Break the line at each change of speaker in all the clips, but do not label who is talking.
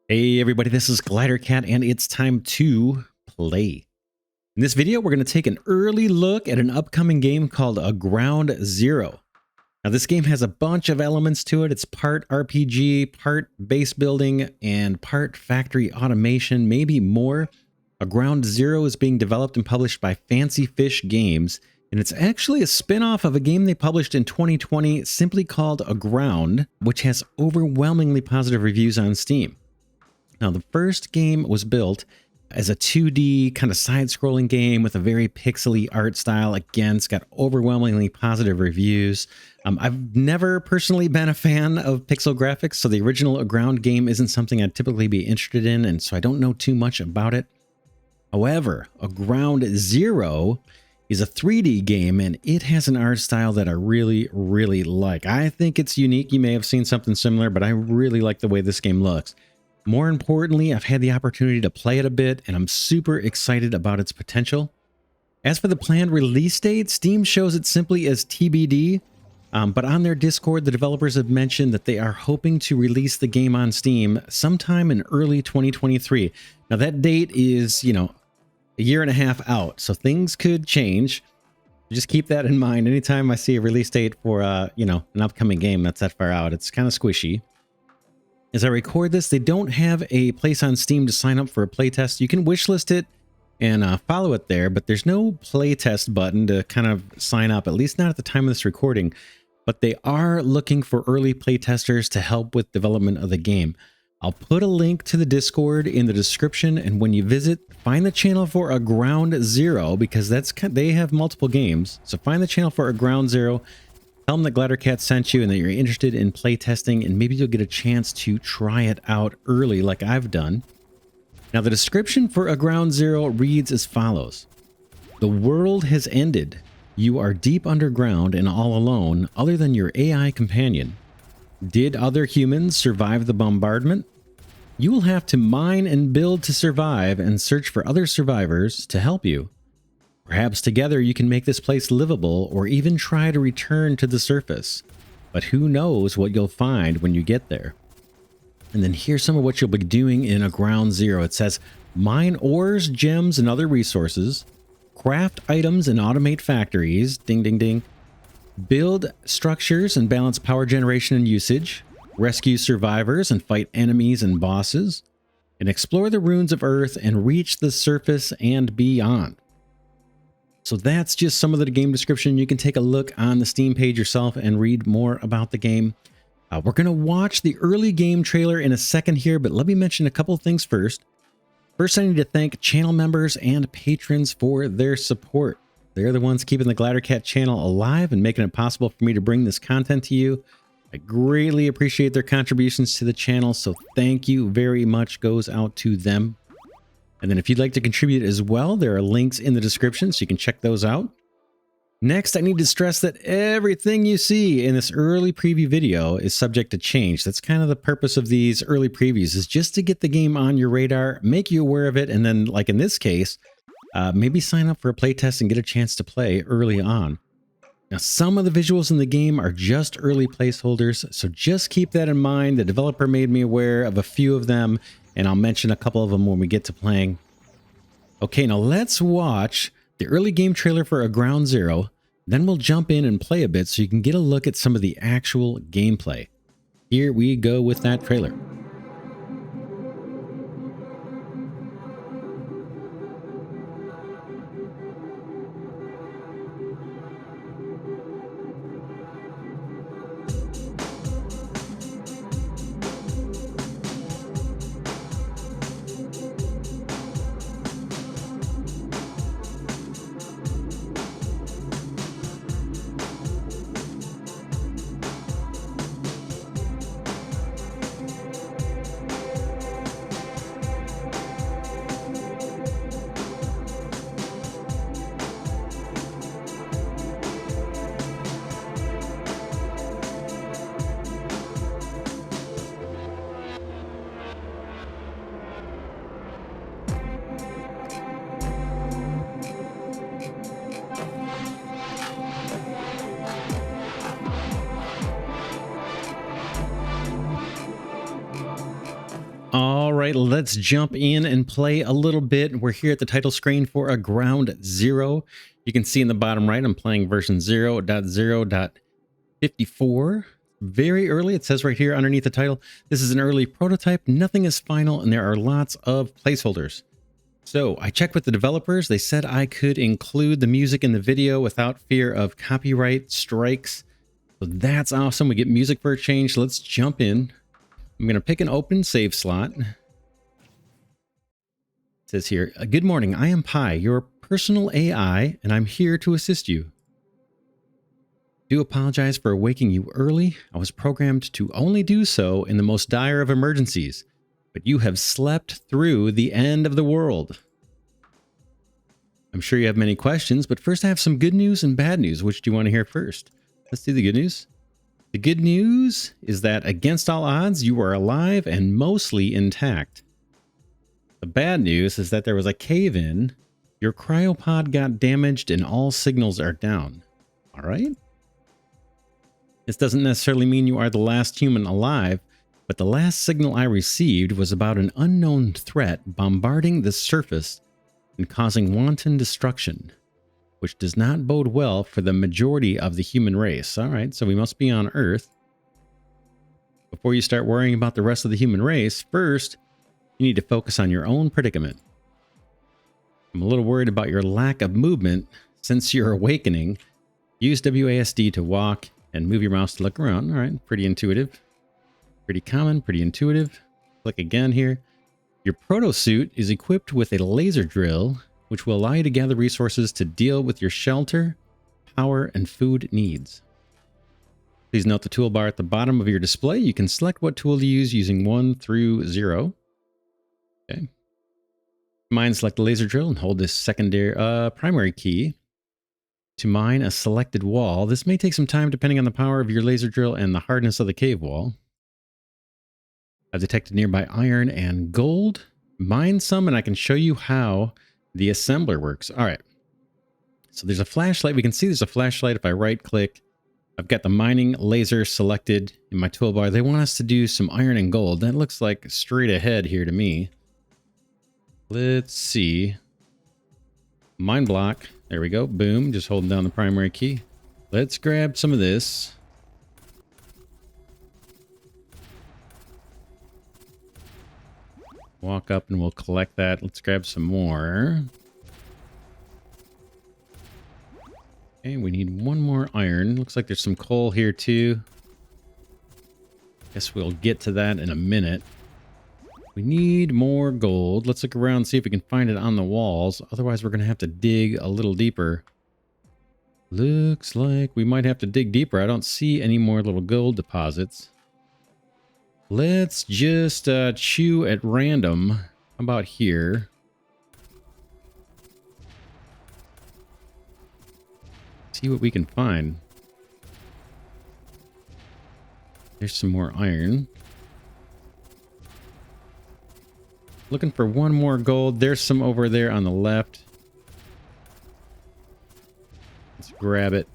Hey everybody, this is Glidercat and it's time to play. In this video, we're going to take an early look at an upcoming game called Aground Zero. Now this game has a bunch of elements to it. It's part RPG, part base building, and part factory automation, maybe more. Aground Zero is being developed and published by Fancy Fish Games, and it's actually a spin-off of a game they published in 2020 simply called Aground, which has overwhelmingly positive reviews on Steam. Now, the first game was built as a 2D kind of side-scrolling game with a very pixely art style. Again, it's got overwhelmingly positive reviews. I've never personally been a fan of pixel graphics, so the original Aground game isn't something I'd typically be interested in, and so I don't know too much about it. However, Aground Zero is a 3D game, and it has an art style that I really, really like. I think it's unique. You may have seen something similar, but I really like the way this game looks. More importantly, I've had the opportunity to play it a bit, and I'm super excited about its potential. As for the planned release date, Steam shows it simply as TBD, but on their Discord, the developers have mentioned that they are hoping to release the game on Steam sometime in early 2023. Now, that date is, a year and a half out, so things could change. Just keep that in mind. Anytime I see a release date for, an upcoming game that's that far out, it's kind of squishy. As I record this, they don't have a place on Steam to sign up for a playtest. You can wishlist it and follow it there, but there's no playtest button to kind of sign up, at least not at the time of this recording. But they are looking for early playtesters to help with development of the game. I'll put a link to the Discord in the description, and when you visit, find the channel for Aground Zero, because they have multiple games. So find the channel for Aground Zero. Tell them that Glidercat sent you and that you're interested in playtesting, and maybe you'll get a chance to try it out early like I've done. Now, the description for Aground Zero reads as follows. The world has ended. You are deep underground and all alone, other than your AI companion. Did other humans survive the bombardment? You will have to mine and build to survive and search for other survivors to help you. Perhaps together you can make this place livable or even try to return to the surface. But who knows what you'll find when you get there. And then here's some of what you'll be doing in Aground Zero. It says, mine ores, gems, and other resources. Craft items and automate factories. Ding, ding, ding. Build structures and balance power generation and usage. Rescue survivors and fight enemies and bosses. And explore the ruins of Earth and reach the surface and beyond. So that's just some of the game description. You can take a look on the Steam page yourself and read more about the game. We're going to watch the early game trailer in a second here, but let me mention a couple of things first. First, I need to thank channel members and patrons for their support. They're the ones keeping the Glidercat channel alive and making it possible for me to bring this content to you. I greatly appreciate their contributions to the channel, so thank you very much goes out to them. And then if you'd like to contribute as well, there are links in the description so you can check those out. Next, I need to stress that everything you see in this early preview video is subject to change. That's kind of the purpose of these early previews, is just to get the game on your radar, make you aware of it, and then, like in this case, maybe sign up for a playtest and get a chance to play early on. Now, some of the visuals in the game are just early placeholders, so just keep that in mind. The developer made me aware of a few of them, and I'll mention a couple of them when we get to playing. Okay, now let's watch the early game trailer for Aground Zero. Then we'll jump in and play a bit so you can get a look at some of the actual gameplay. Here we go with that trailer. All right, let's jump in and play a little bit. We're here at the title screen for Aground Zero. You can see in the bottom right, I'm playing version 0.0.54. Very early. It says right here underneath the title, this is an early prototype. Nothing is final, and there are lots of placeholders. So I checked with the developers. They said I could include the music in the video without fear of copyright strikes. So that's awesome. We get music for a change. Let's jump in. I'm going to pick an open save slot. It says here, good morning. I am Pi, your personal AI, and I'm here to assist you. Do apologize for waking you early. I was programmed to only do so in the most dire of emergencies, but you have slept through the end of the world. I'm sure you have many questions, but first I have some good news and bad news. Which do you want to hear first? Let's do the good news. The good news is that against all odds, you are alive and mostly intact. The bad news is that there was a cave-in, your cryopod got damaged, and all signals are down. All right? This doesn't necessarily mean you are the last human alive, but the last signal I received was about an unknown threat bombarding the surface and causing wanton destruction, which does not bode well for the majority of the human race. All right, so we must be on Earth. Before you start worrying about the rest of the human race, first, you need to focus on your own predicament. I'm a little worried about your lack of movement since you're awakening. Use WASD to walk and move your mouse to look around. All right, pretty intuitive. Pretty common, pretty intuitive. Click again here. Your proto suit is equipped with a laser drill, which will allow you to gather resources to deal with your shelter, power, and food needs. Please note the toolbar at the bottom of your display. You can select what tool to use using 1 through 0. Okay. Mine, select the laser drill and hold this primary key to mine a selected wall. This may take some time depending on the power of your laser drill and the hardness of the cave wall. I've detected nearby iron and gold. Mine some and I can show you how the assembler works. All right. So there's a flashlight. We can see there's a flashlight if I right click. I've got the mining laser selected in my toolbar. They want us to do some iron and gold. That looks like straight ahead here to me. Let's see. Mine block. There we go. Boom. Just holding down the primary key. Let's grab some of this. Walk up and we'll collect that. Let's grab some more. Okay, we need one more iron. Looks like there's some coal here too. Guess we'll get to that in a minute. We need more gold. Let's look around and see if we can find it on the walls. Otherwise, we're going to have to dig a little deeper. Looks like we might have to dig deeper. I don't see any more little gold deposits. Let's just chew at random. How about here? See what we can find. There's some more iron. Looking for one more gold. There's some over there on the left. Let's grab it.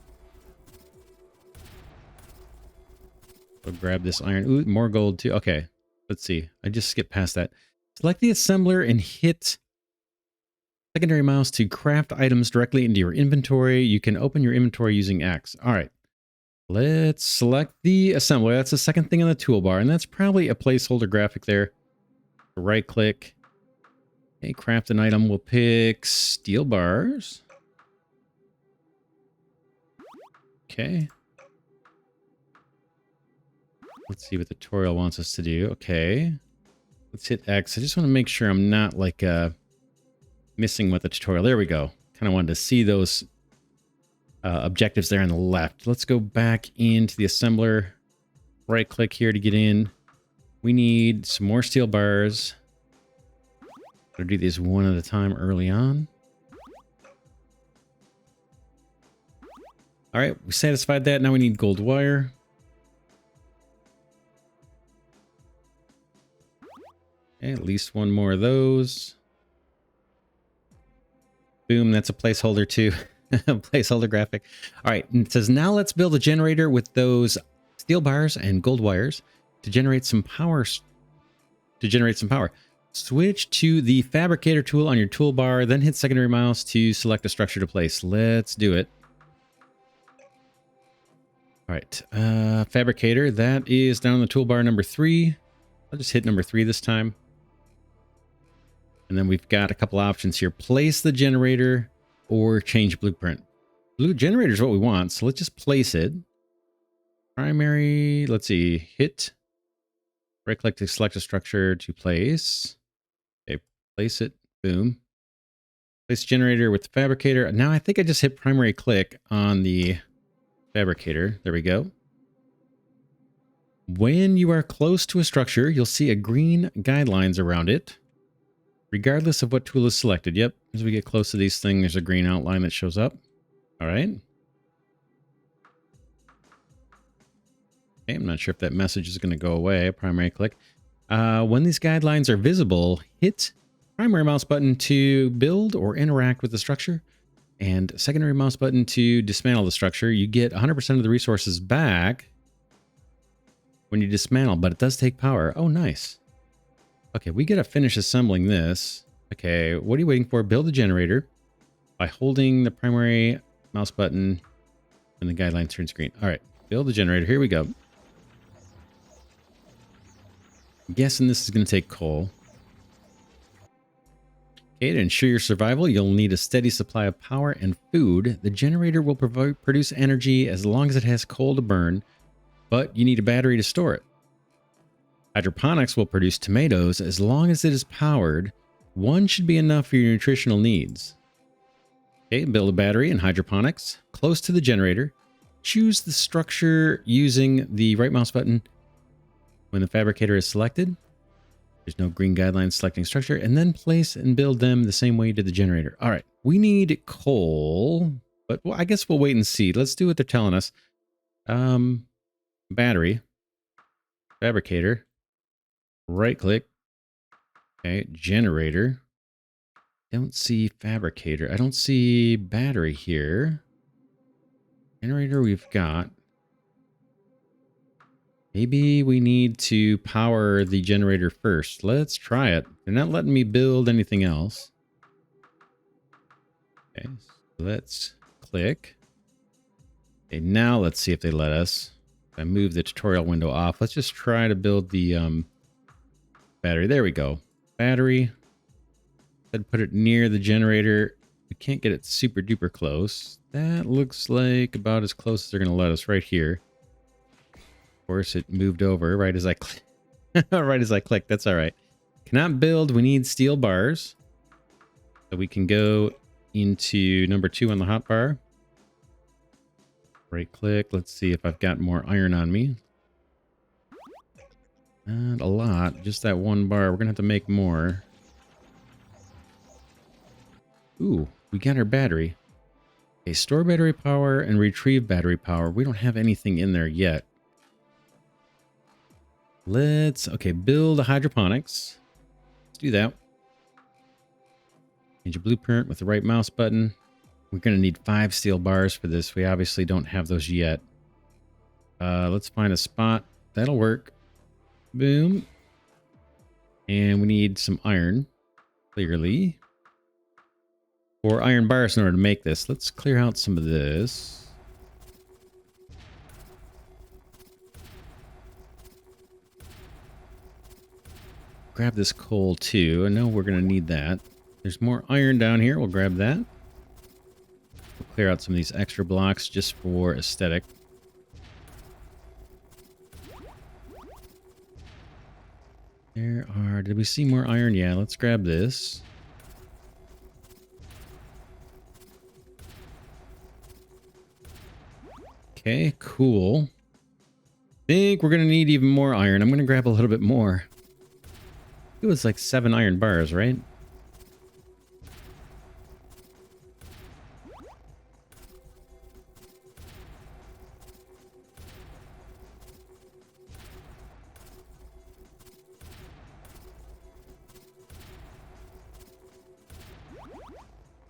We'll grab this iron. Ooh, more gold too. Okay, let's see. I just skipped past that. Select the assembler and hit secondary mouse to craft items directly into your inventory. You can open your inventory using X. All right. Let's select the assembler. That's the second thing on the toolbar, and that's probably a placeholder graphic there. Right click. Okay, craft an item. We'll pick steel bars. Okay. Let's see what the tutorial wants us to do. Okay. Let's hit X. I just want to make sure I'm not like missing with the tutorial. There we go. Kind of wanted to see those objectives there on the left. Let's go back into the assembler. Right click here to get in. We need some more steel bars. Gotta do these one at a time early on. All right, we satisfied that. Now we need gold wire. Okay, at least one more of those. Boom, that's a placeholder too. Placeholder graphic. All right, and it says now let's build a generator with those steel bars and gold wires to generate some power to generate some power. Switch to the fabricator tool on your toolbar, then hit secondary mouse to select a structure to place. Let's do it. All right, fabricator, that is down on the toolbar number 3. I'll just hit number 3 this time. And then we've got a couple options here. Place the generator or change blueprint. Blue generator is what we want, so let's just place it. Primary, let's see, hit. Right click to select a structure to place. Okay, place it, boom. Place generator with the fabricator. Now I think I just hit primary click on the fabricator. There we go. When you are close to a structure, you'll see a green guidelines around it, regardless of what tool is selected. Yep, as we get close to these things, there's a green outline that shows up. All right. Okay, I'm not sure if that message is going to go away. Primary click. When these guidelines are visible, hit primary mouse button to build or interact with the structure, and secondary mouse button to dismantle the structure. You get 100% of the resources back when you dismantle, but it does take power. Oh, nice. Okay, we got to finish assembling this. Okay, what are you waiting for? Build a generator by holding the primary mouse button when the guideline turns green. All right, build the generator. Here we go. I'm guessing this is going to take coal. Okay, to ensure your survival, you'll need a steady supply of power and food. The generator will produce energy as long as it has coal to burn, but you need a battery to store it. Hydroponics will produce tomatoes as long as it is powered. One should be enough for your nutritional needs. Okay, build a battery in hydroponics close to the generator. Choose the structure using the right mouse button when the fabricator is selected. There's no green guidelines selecting structure, and then place and build them the same way you did the generator. All right, we need coal, but I guess we'll wait and see. Let's do what they're telling us. Battery, fabricator, right click. Okay, generator. Don't see fabricator. I don't see battery here. Generator we've got. Maybe we need to power the generator first. Let's try it. They're not letting me build anything else. Okay, so let's click. Okay, now let's see if they let us. If I move the tutorial window off, let's just try to build the battery. There we go. Battery. I'd put it near the generator. We can't get it super duper close. That looks like about as close as they're going to let us right here. Of course, it moved over right as I right as I clicked. That's all right. Cannot build. We need steel bars. So we can go into number 2 on the hotbar. Right click. Let's see if I've got more iron on me. Not a lot. Just that one bar. We're going to have to make more. Ooh, we got our battery. Okay, store battery power and retrieve battery power. We don't have anything in there yet. Okay, build a hydroponics. Let's do that. Change your blueprint with the right mouse button. We're going to need 5 steel bars for this. We obviously don't have those yet. Let's find a spot. That'll work. Boom. And we need some iron, clearly. 4 iron bars in order to make this. Let's clear out some of this. Grab this coal too. I know we're going to need that. There's more iron down here. We'll grab that. We'll clear out some of these extra blocks just for aesthetic. There are... Did we see more iron? Yeah, let's grab this. Okay, cool. Think we're going to need even more iron. I'm going to grab a little bit more. It was like 7 iron bars, right?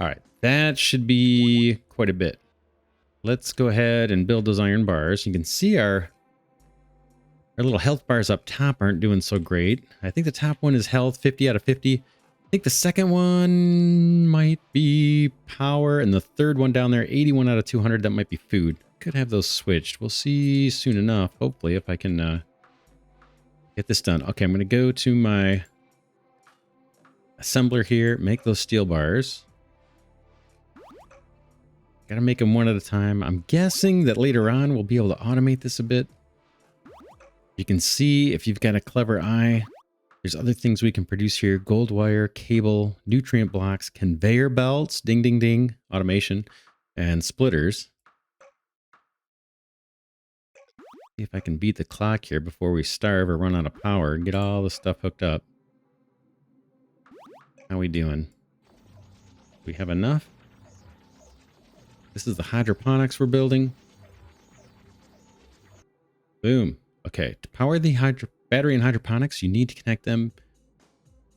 All right, that should be quite a bit. Let's go ahead and build those iron bars. You can see our Our little health bars up top aren't doing so great. I think the top one is health, 50 out of 50. I think the second one might be power, and the third one down there, 81 out of 200, that might be food. Could have those switched. We'll see soon enough, hopefully, if I can get this done. Okay, I'm going to go to my assembler here, make those steel bars. Gotta make them one at a time. I'm guessing that later on we'll be able to automate this a bit. You can see, if you've got a clever eye, there's other things we can produce here. Gold wire, cable, nutrient blocks, conveyor belts, ding, ding, ding, automation, and splitters. See if I can beat the clock here before we starve or run out of power and get all the stuff hooked up. How we doing? We have enough? This is the hydroponics we're building. Boom. Okay, to power the battery and hydroponics, you need to connect them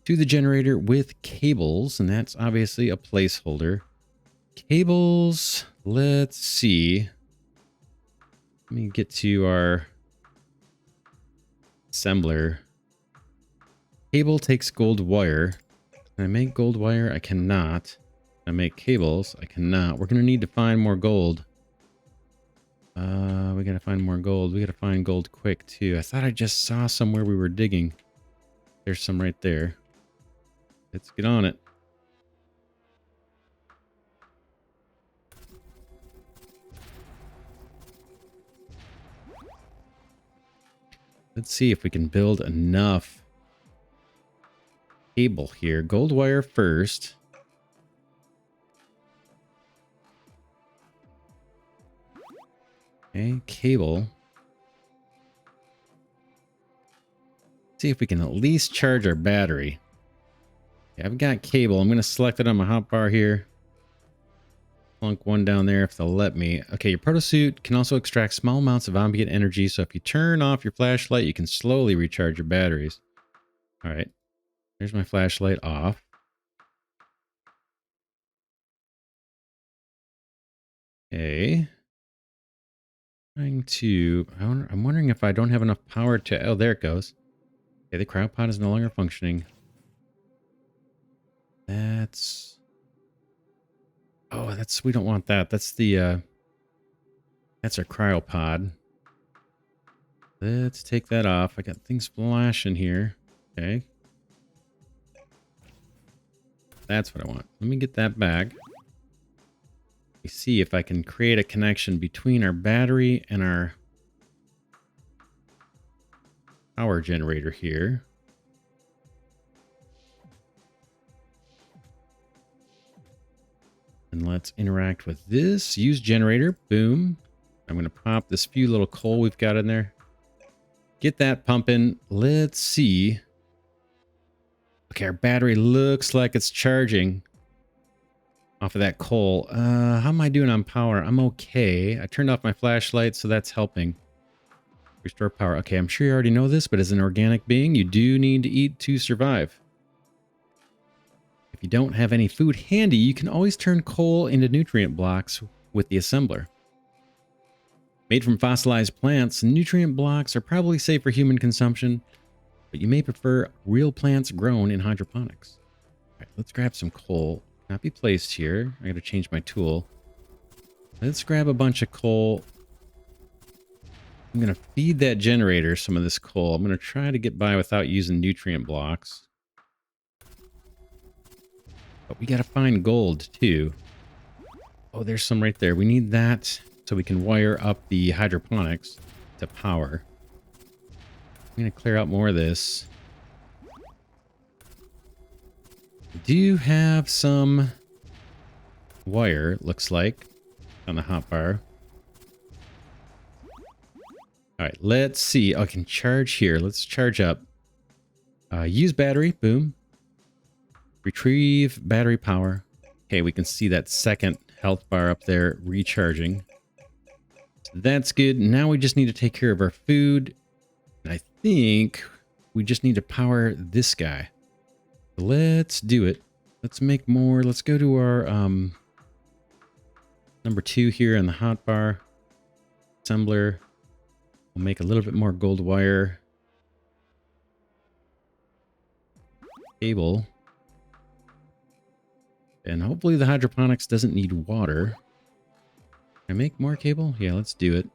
to the generator with cables, and that's obviously a placeholder. Cables, let's see. Let me get to our assembler. Cable takes gold wire. Can I make gold wire? I cannot. Can I make cables? I cannot. We're going to need to find more gold. We gotta find more gold. We gotta find gold quick too. I thought I just saw somewhere we were digging. There's some right there. Let's get on it. Let's see if we can build enough cable here. Gold wire first. Okay, cable. See if we can at least charge our battery. Okay, I've got cable. I'm going to select it on my hotbar here. Plunk one down there if they'll let me. Okay, your protosuit can also extract small amounts of ambient energy, so if you turn off your flashlight, you can slowly recharge your batteries. All right, there's my flashlight off. Okay. I'm wondering if I don't have enough power to... Oh, there it goes. Okay, the cryopod is no longer functioning. That's... Oh, we don't want that. That's the, that's our cryopod. Let's take that off. I got things flashing here. Okay. That's what I want. Let me get that back. Let me see if I can create a connection between our battery and our power generator here. And let's interact with this. Use generator. Boom. I'm going to pop this few little coal we've got in there. Get that pumping. Let's see. Okay, our battery looks like it's charging off of that coal. How am I doing on power? I'm okay. I turned off my flashlight, so that's helping. Restore power. Okay, I'm sure you already know this, but as an organic being, you do need to eat to survive. If you don't have any food handy, you can always turn coal into nutrient blocks with the assembler. Made from fossilized plants, nutrient blocks are probably safe for human consumption, but you may prefer real plants grown in hydroponics. All right, let's grab some coal. Not be placed here. I got to change my tool. Let's grab a bunch of coal. I'm going to feed that generator some of this coal. I'm going to try to get by without using nutrient blocks. But we got to find gold too. Oh, there's some right there. We need that so we can wire up the hydroponics to power. I'm going to clear out more of this. We do have some wire, looks like, on the hotbar. All right, let's see. Oh, I can charge here. Let's charge up. Use battery. Boom. Retrieve battery power. Okay, we can see that second health bar up there recharging. So that's good. Now we just need to take care of our food. And I think we just need to power this guy. Let's do it. Let's make more. Let's go to our number 2 here on the hotbar. Assembler. We'll make a little bit more gold wire cable. And hopefully the hydroponics doesn't need water. Can I make more cable? Yeah, let's do it.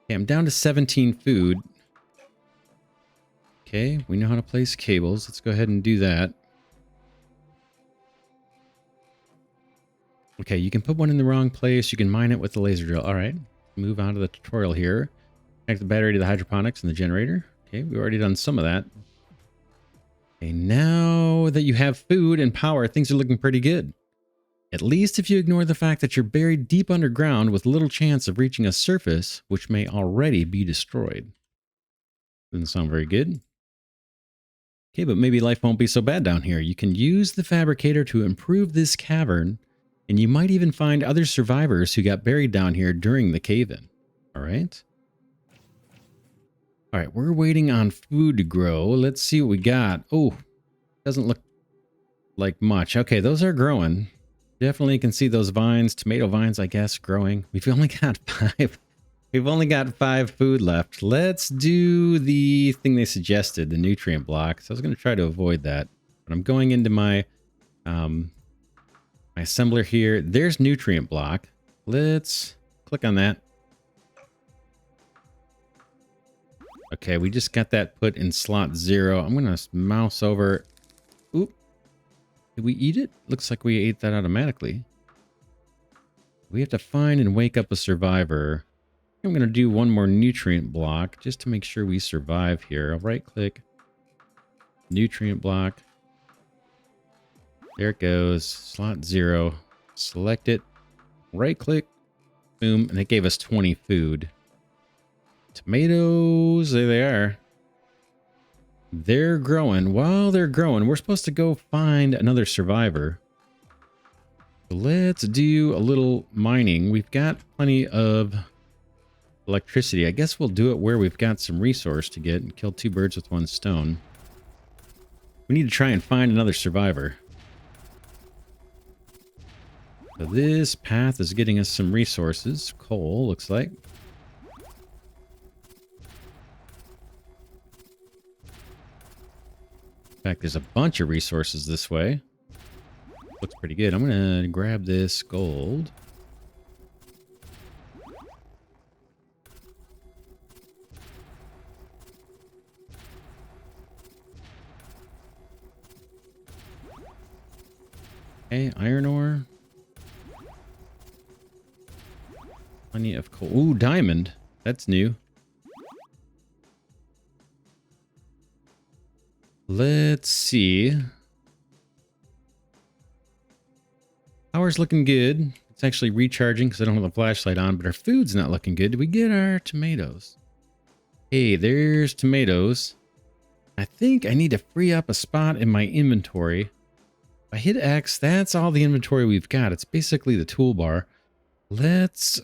Okay, I'm down to 17 food. Okay, we know how to place cables. Let's go ahead and do that. Okay, you can put one in the wrong place. You can mine it with the laser drill. All right, move on to the tutorial here. Connect the battery to the hydroponics and the generator. Okay, we've already done some of that. Okay, now that you have food and power, things are looking pretty good. At least if you ignore the fact that you're buried deep underground with little chance of reaching a surface, which may already be destroyed. Doesn't sound very good. Okay, but maybe life won't be so bad down here. You can use the fabricator to improve this cavern, and you might even find other survivors who got buried down here during the cave-in. All right? All right, we're waiting on food to grow. Let's see what we got. Oh, doesn't look like much. Okay, those are growing. Definitely can see those vines, tomato vines, I guess, growing. We've only got 5. We've only got 5 food left. Let's do the thing they suggested, the nutrient block. So I was going to try to avoid that, but I'm going into my my assembler here. There's nutrient block. Let's click on that. Okay, we just got that put in slot 0. I'm going to mouse over. Oop. Did we eat it? Looks like we ate that automatically. We have to find and wake up a survivor. I'm going to do one more nutrient block just to make sure we survive here. I'll right click. Nutrient block. There it goes. Slot 0. Select it. Right click. Boom. And it gave us 20 food. Tomatoes. There they are. They're growing. While they're growing, we're supposed to go find another survivor. So let's do a little mining. We've got plenty of electricity. I guess we'll do it where we've got some resource to get and kill 2 birds with 1 stone. We need to try and find another survivor. So this path is getting us some resources. Coal, looks like. In fact, there's a bunch of resources this way. Looks pretty good. I'm going to grab this gold. Okay, iron ore. Plenty of coal. Ooh, diamond. That's new. Let's see. Power's looking good. It's actually recharging because I don't have the flashlight on, but our food's not looking good. Did we get our tomatoes? Hey, there's tomatoes. I think I need to free up a spot in my inventory. If I hit X, that's all the inventory we've got. It's basically the toolbar. Let's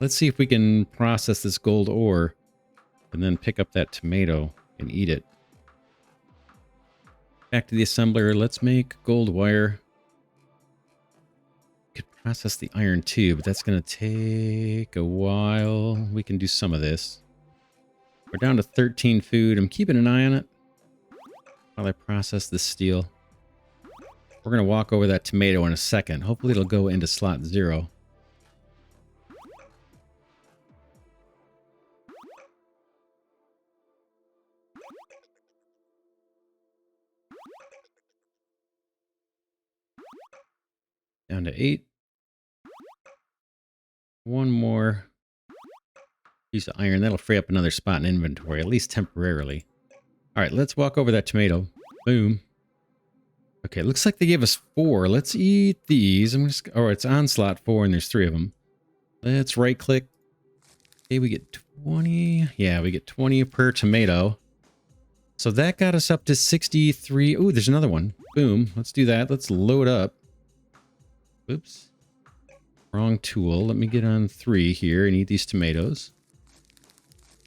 see if we can process this gold ore and then pick up that tomato and eat it. Back to the assembler. Let's make gold wire. Could process the iron too, but that's going to take a while. We can do some of this. We're down to 13 food. I'm keeping an eye on it while I process this steel. We're going to walk over that tomato in a second. Hopefully it'll go into slot 0. Down to 8. One more piece of iron. That'll free up another spot in inventory, at least temporarily. All right, let's walk over that tomato. Boom. Okay, looks like they gave us 4. Let's eat these. I'm just, oh, it's on slot 4 and there's 3 of them. Let's right click. Okay, we get 20. Yeah, we get 20 per tomato. So that got us up to 63. Ooh, there's another one. Boom. Let's do that. Let's load up. Oops. Wrong tool. Let me get on 3 here and eat these tomatoes.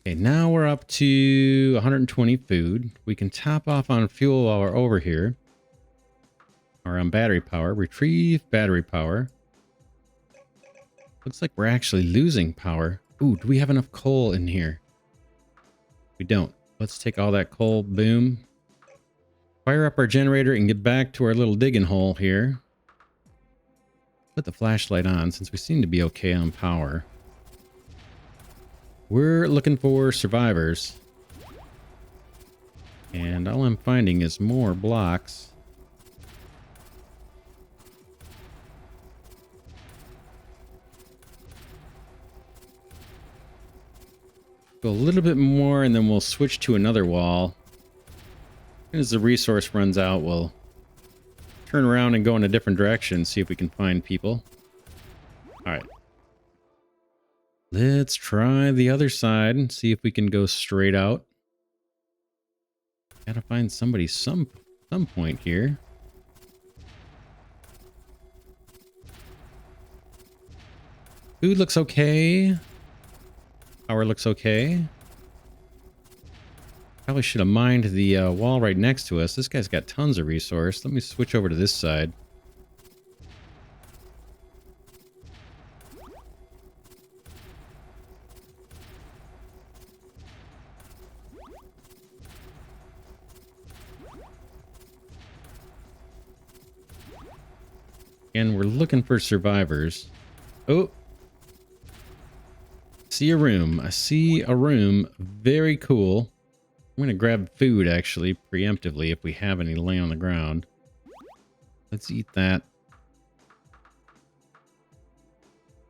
Okay, now we're up to 120 food. We can top off on fuel while we're over here. Or on battery power. Retrieve battery power. Looks like we're actually losing power. Ooh, do we have enough coal in here? We don't. Let's take all that coal. Boom. Fire up our generator and get back to our little digging hole here. Put the flashlight on since we seem to be okay on power. We're looking for survivors. And all I'm finding is more blocks. Go a little bit more and then we'll switch to another wall. As the resource runs out, we'll turn around and go in a different direction, see if we can find people. Alright. Let's try the other side and see if we can go straight out. Gotta find somebody some point here. Food looks okay. Power looks okay. Probably should have mined the wall right next to us. This guy's got tons of resource. Let me switch over to this side. And we're looking for survivors. Oh. See a room. I see a room. Very cool. I'm going to grab food, actually, preemptively, if we have any laying on the ground. Let's eat that.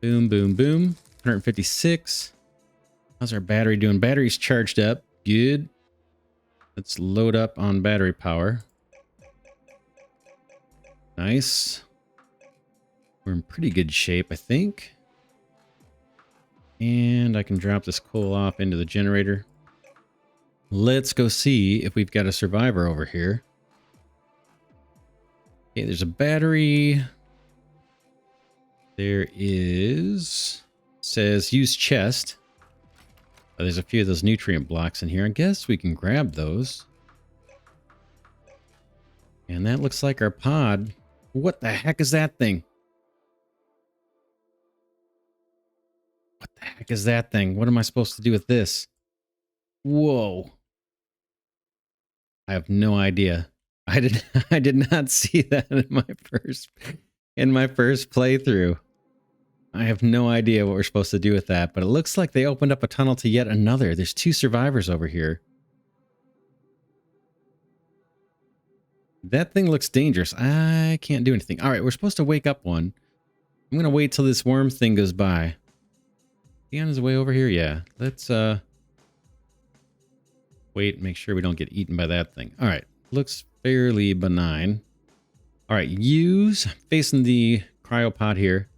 Boom, boom, boom. 156. How's our battery doing? Battery's charged up. Good. Let's load up on battery power. Nice. We're in pretty good shape, I think. And I can drop this coal off into the generator. Let's go see if we've got a survivor over here. Okay, there's a battery. There is... Says use chest. Oh, there's a few of those nutrient blocks in here. I guess we can grab those. And that looks like our pod. What the heck is that thing? What the heck is that thing? What am I supposed to do with this? Whoa. I have no idea. I did not see that in my first playthrough. I have no idea what we're supposed to do with that, but it looks like they opened up a tunnel to yet another. There's 2 survivors over here. That thing looks dangerous. I can't do anything. All right, we're supposed to wake up one. I'm going to wait till this worm thing goes by. Is he on his way over here? Yeah. Let's wait, make sure we don't get eaten by that thing. All right. Looks fairly benign. All right. Use facing the cryopod here.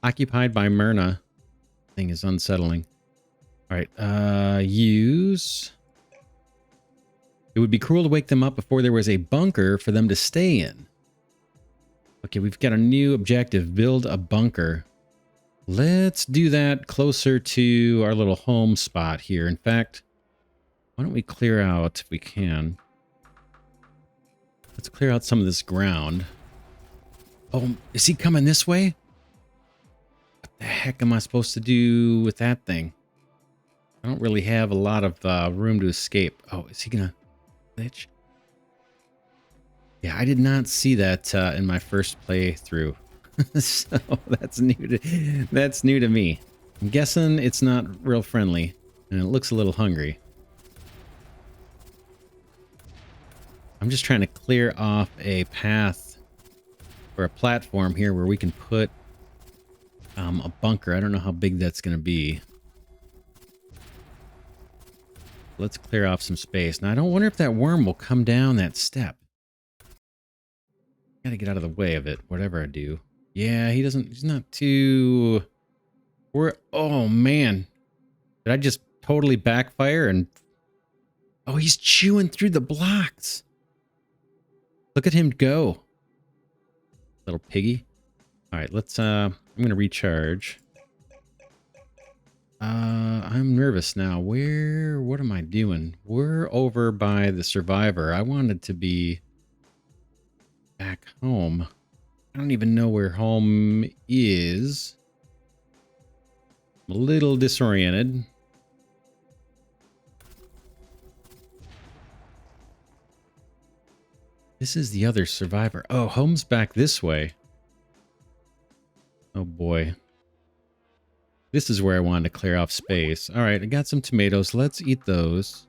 Occupied by Myrna. Thing is unsettling. All right. Use. It would be cruel to wake them up before there was a bunker for them to stay in. Okay, we've got a new objective. Build a bunker. Let's do that closer to our little home spot here. In fact, why don't we clear out, if we can. Let's clear out some of this ground. Oh, is he coming this way? What the heck am I supposed to do with that thing? I don't really have a lot of room to escape. Oh, is he gonna glitch? Yeah, I did not see that in my first playthrough. So that's new to me. I'm guessing it's not real friendly, and it looks a little hungry. I'm just trying to clear off a path or a platform here where we can put a bunker. I don't know how big that's going to be. Let's clear off some space. Now, I don't wonder if that worm will come down that step. Gotta get out of the way of it, whatever I do. Yeah, he's not too... Oh, man. Did I just totally backfire and... Oh, he's chewing through the blocks. Look at him go. Little piggy. All right, let's... I'm going to recharge. I'm nervous now. What am I doing? We're over by the survivor. I wanted to be back home. I don't even know where home is. I'm a little disoriented. This is the other survivor. Oh, home's back this way. Oh boy. This is where I wanted to clear off space. All right, I got some tomatoes. Let's eat those.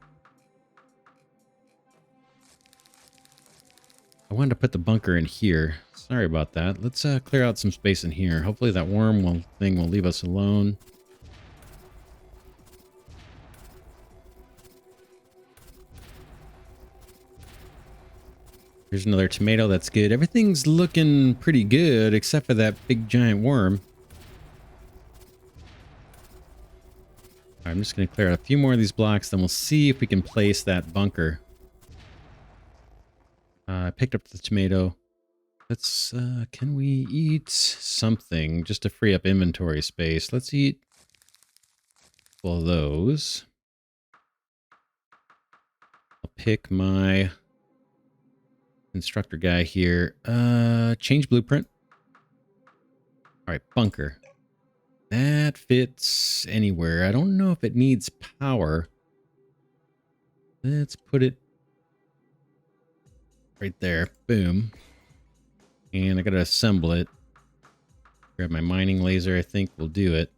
I wanted to put the bunker in here. Sorry about that. Let's clear out some space in here. Hopefully that worm thing will leave us alone. Here's another tomato. That's good. Everything's looking pretty good except for that big giant worm. All right, I'm just going to clear out a few more of these blocks. Then we'll see if we can place that bunker. I picked up the tomato. Let's, can we eat something just to free up inventory space? Let's eat all of those. I'll pick my constructor guy here. Change blueprint. All right, bunker. That fits anywhere. I don't know if it needs power. Let's put it right there. Boom. And I gotta assemble it. Grab my mining laser, I think will do it.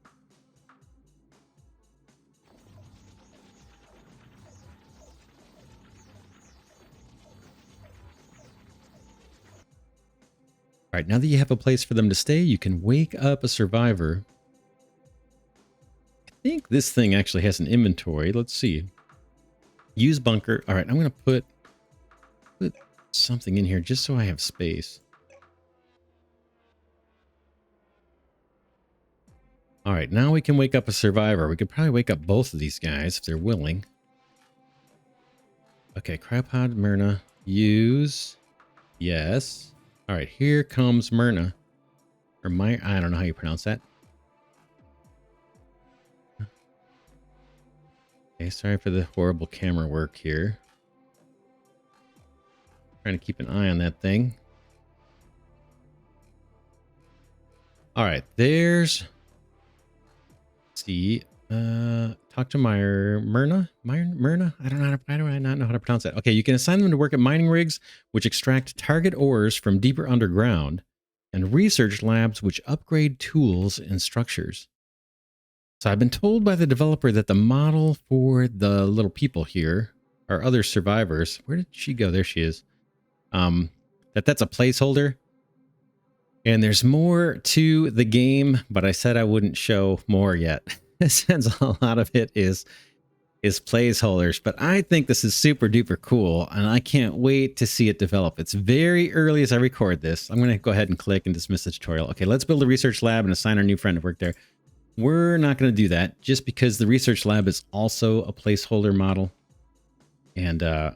All right, now that you have a place for them to stay, you can wake up a survivor. I think this thing actually has an inventory. Let's see. Use bunker. All right, I'm going to put something in here just so I have space. All right, now we can wake up a survivor. We could probably wake up both of these guys if they're willing. Okay, cryopod, Myrna. Use. Yes. All right, here comes Myrna. Or I don't know how you pronounce that. Okay, sorry for the horrible camera work here. Trying to keep an eye on that thing. All right, there's... Let's see. Talk to Myrna? Myrna? I don't know. Why do I not know how to pronounce that? Okay, you can assign them to work at mining rigs, which extract target ores from deeper underground, and research labs, which upgrade tools and structures. So I've been told by the developer that the model for the little people here are other survivors. Where did she go? There she is. That's a placeholder. And there's more to the game, but I said I wouldn't show more yet. Since a lot of it is placeholders. But I think this is super duper cool, and I can't wait to see it develop. It's very early as I record this. I'm going to go ahead and click and dismiss the tutorial. Okay, let's build a research lab and assign our new friend to work there. We're not going to do that just because the research lab is also a placeholder model. And I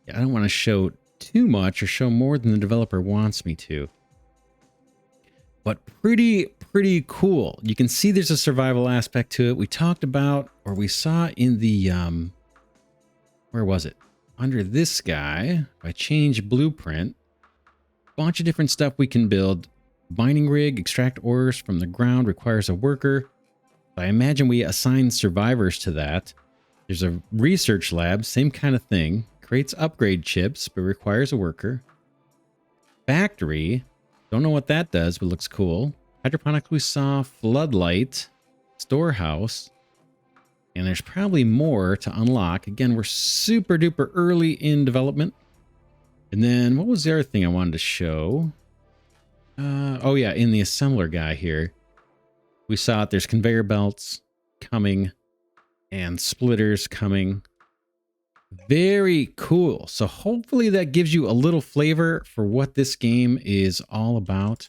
don't want to show too much or show more than the developer wants me to. But pretty cool. You can see there's a survival aspect to it. We talked about, or we saw in the, where was it? Under this guy, if I change blueprint, a bunch of different stuff we can build. Mining rig, extract ores from the ground, requires a worker. I imagine we assign survivors to that. There's a research lab, same kind of thing. Creates upgrade chips, but requires a worker. Factory. Don't know what that does, but looks cool. Hydroponic we saw, floodlight, storehouse, and there's probably more to unlock. Again, we're super duper early in development. And then what was the other thing I wanted to show? Oh yeah, in the assembler guy here, we saw it. There's conveyor belts coming and splitters coming. Very cool. So hopefully that gives you a little flavor for what this game is all about.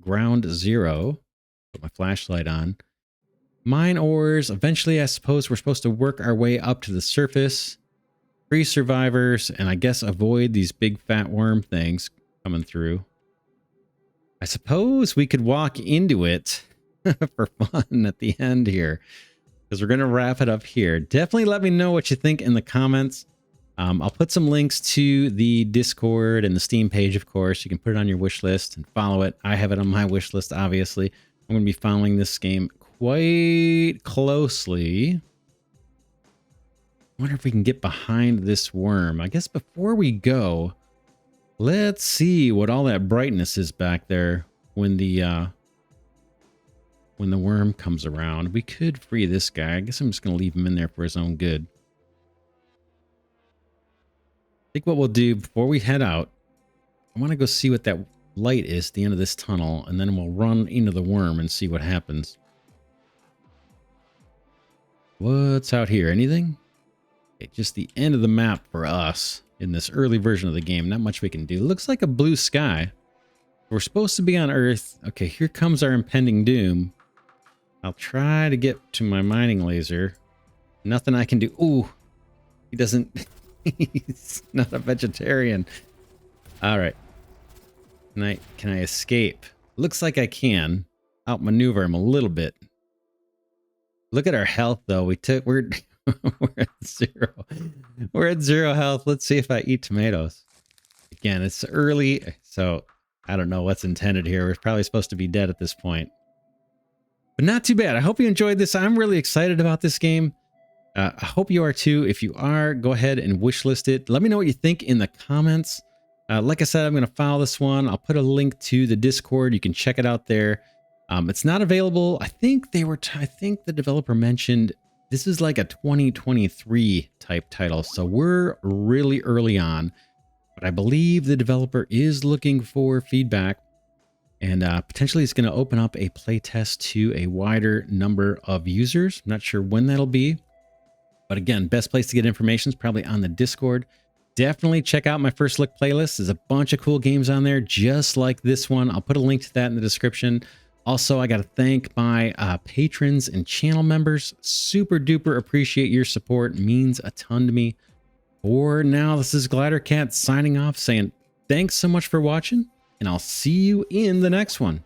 Ground Zero. Put my flashlight on. Mine ores. Eventually, I suppose we're supposed to work our way up to the surface. Free survivors, and I guess avoid these big fat worm things coming through. I suppose we could walk into it for fun at the end here, because we're going to wrap it up here. Definitely let me know what you think in the comments. I'll put some links to the Discord and the Steam page, of course. You can put it on your wish list and follow it. I have it on my wish list, obviously. I'm going to be following this game quite closely. I wonder if we can get behind this worm. I guess before we go, let's see what all that brightness is back there when the worm comes around. We could free this guy. I guess I'm just going to leave him in there for his own good. I think what we'll do before we head out, I want to go see what that light is at the end of this tunnel, and then we'll run into the worm and see what happens. What's out here? Anything? Okay, just the end of the map for us in this early version of the game. Not much we can do. Looks like a blue sky. We're supposed to be on Earth. Okay, here comes our impending doom. I'll try to get to my mining laser. Nothing I can do. Ooh, he doesn't... He's not a vegetarian. All right. Can I escape? Looks like I can outmaneuver him a little bit. Look at our health, though. We're at 0. We're at 0 health. Let's see if I eat tomatoes. Again, it's early, so I don't know what's intended here. We're probably supposed to be dead at this point. But not too bad. I hope you enjoyed this. I'm really excited about this game. I hope you are too. If you are, go ahead and wishlist it. Let me know what you think in the comments. Like I said, I'm going to file this one. I'll put a link to the Discord. You can check it out there. It's not available. I think I think the developer mentioned this is like a 2023 type title. So we're really early on, but I believe the developer is looking for feedback, and potentially it's going to open up a playtest to a wider number of users. I'm not sure when that'll be. But again, best place to get information is probably on the Discord. Definitely check out my First Look playlist. There's a bunch of cool games on there, just like this one. I'll put a link to that in the description. Also, I got to thank my patrons and channel members. Super duper appreciate your support. It means a ton to me. For now, this is Glidercat signing off, saying thanks so much for watching, and I'll see you in the next one.